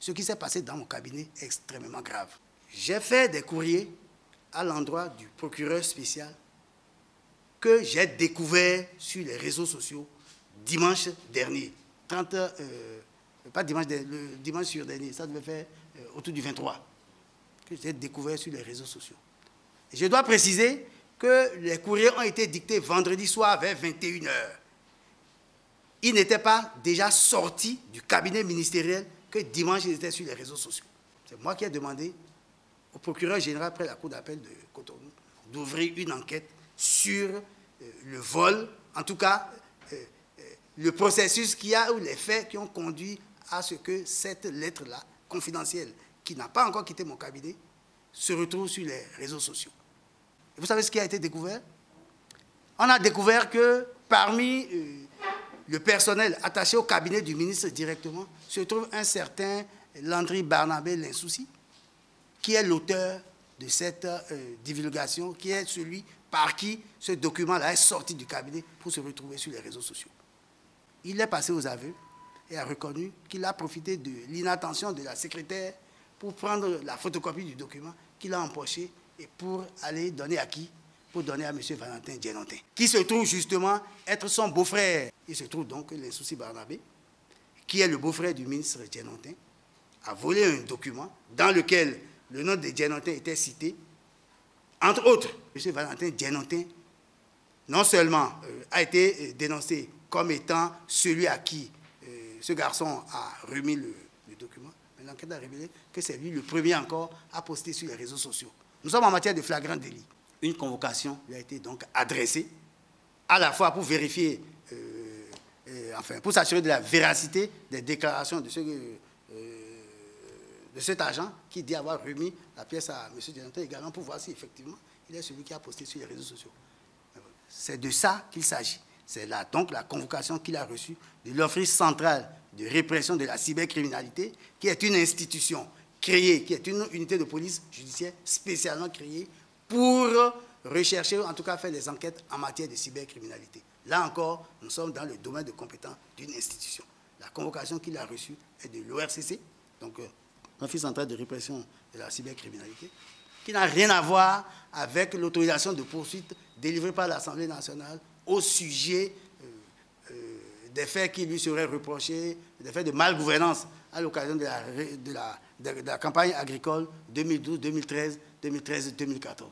ce qui s'est passé dans mon cabinet est extrêmement grave. J'ai fait des courriers à l'endroit du procureur spécial que j'ai découvert sur les réseaux sociaux dimanche dernier. Pas dimanche, le dimanche sur dernier, ça devait faire autour du 23, que j'ai découvert sur les réseaux sociaux. Et je dois préciser que les courriers ont été dictés vendredi soir vers 21 h. Ils n'étaient pas déjà sortis du cabinet ministériel que dimanche ils étaient sur les réseaux sociaux. C'est moi qui ai demandé au procureur général près la cour d'appel de Cotonou d'ouvrir une enquête sur le vol, en tout cas le processus qu'il y a ou les faits qui ont conduit à ce que cette lettre-là, confidentielle, qui n'a pas encore quitté mon cabinet, se retrouve sur les réseaux sociaux. Et vous savez ce qui a été découvert? On a découvert que parmi le personnel attaché au cabinet du ministre directement se trouve un certain Landry Barnabé Linsouci, qui est l'auteur de cette divulgation, qui est celui par qui ce document-là est sorti du cabinet pour se retrouver sur les réseaux sociaux. Il est passé aux aveux et a reconnu qu'il a profité de l'inattention de la secrétaire pour prendre la photocopie du document qu'il a empoché et pour aller donner à qui? Pour donner à M. Valentin Djenontin, qui se trouve justement être son beau-frère. Il se trouve donc que Linsouci Barnabé, qui est le beau-frère du ministre Djenontin, a volé un document dans lequel le nom de Djenontin était cité. Entre autres, M. Valentin Djenontin, non seulement a été dénoncé comme étant celui à qui ce garçon a remis le document, mais l'enquête a révélé que c'est lui le premier encore à poster sur les réseaux sociaux. Nous sommes en matière de flagrant délit. Une convocation lui a été donc adressée, à la fois pour vérifier, pour s'assurer de la véracité des déclarations de cet agent qui dit avoir remis la pièce à M. Djenontin, également pour voir si effectivement il est celui qui a posté sur les réseaux sociaux. C'est de ça qu'il s'agit. C'est là donc la convocation qu'il a reçue de l'Office central de répression de la cybercriminalité, qui est une institution créée, qui est une unité de police judiciaire spécialement créée pour rechercher, en tout cas faire des enquêtes en matière de cybercriminalité. Là encore, nous sommes dans le domaine de compétence d'une institution. La convocation qu'il a reçue est de l'ORCC, donc l'Office central de répression de la cybercriminalité, qui n'a rien à voir avec l'autorisation de poursuite délivrée par l'Assemblée nationale au sujet des faits qui lui seraient reprochés, des faits de malgouvernance à l'occasion de la campagne agricole 2012, 2013, 2013-2014.